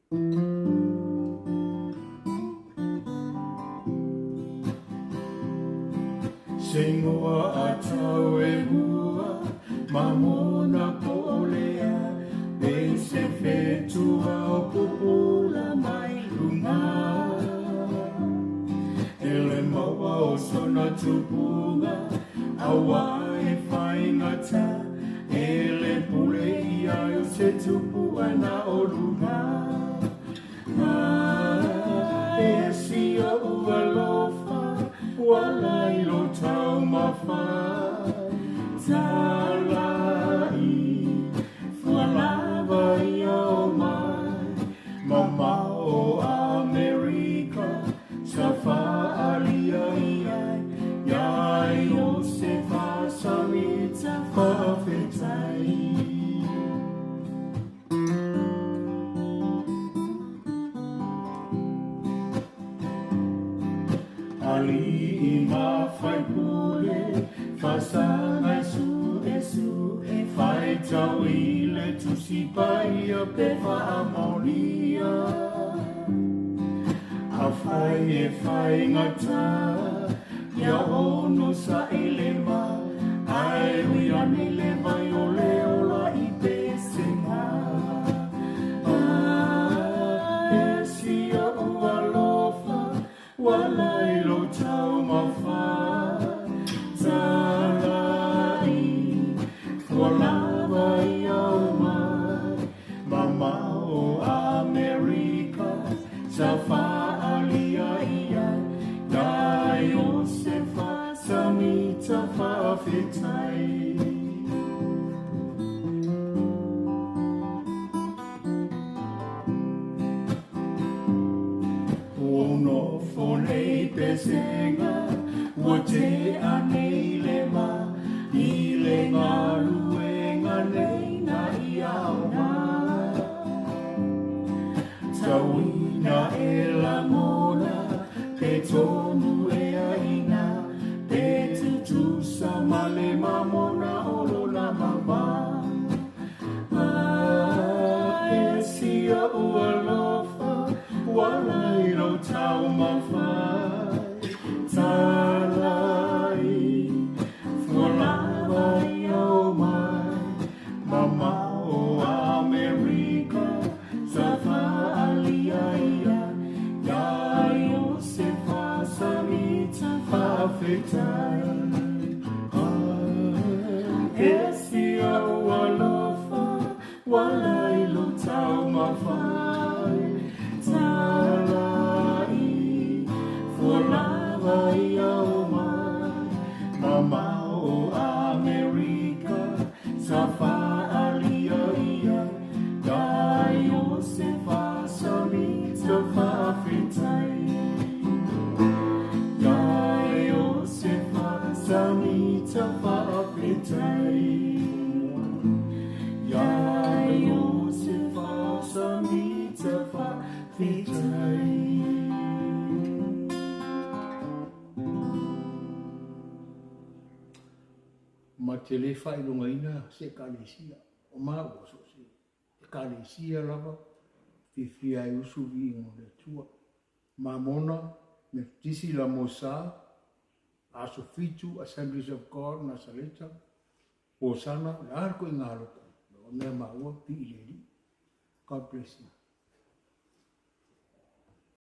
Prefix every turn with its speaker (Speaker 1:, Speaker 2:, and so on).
Speaker 1: Samoa TAUEMUA mamona polea e se fetua o pupula mai lunga ele maua o sona tupunga awa e whaingata ele pule ia o se tupu ana o lunga e si o ualofa walai lo tau mawha talai fualava ia o mai mama o Amerika sa whaalia iai iai o se whasamita whawhetai ali I mawhai pule, whasangai su e whai tau I le tusi pai a pe whaamonia. A whai e whai ngata, ia ono sa ele ma, ai ui ane le vai o le ola I pe senga. E si a ua lofa, walai lo tau mawha talai fualava ia o mai mama o Amerika sa whaalia ia dai o se whasamita whawhetai Ono fonei pesenga Ua te anei le ma I le ngā luenga nei na I aona Tauina e la mona Pe tonu e aina Pe tutu sa male mamona Olo na mama E sia ua lofa Walai lo tau mawhai Talai Fualava ia o mai Mama o Amerika Sa whaalia ia Iai o se whasamita whawhetai E sia ua lofa Walai lo tau mawhai Talai Fualava ia o mai Mama o Amerika Sa whaalia ia Dai o se whasamita whawhetai Dai o se whasamita whawhetai Dai o se whasamita whawhetai Ma te le whailunga ina se kalesia, o mawa so se. E kalesia lava, whiwhia e usu vi ingo le tua. Ma mona, me tisi la mosa, aso fitu, Assemblies of God, Nasaleta, o sana, le arko inga alota. O mea maua, pi ileri. God bless you.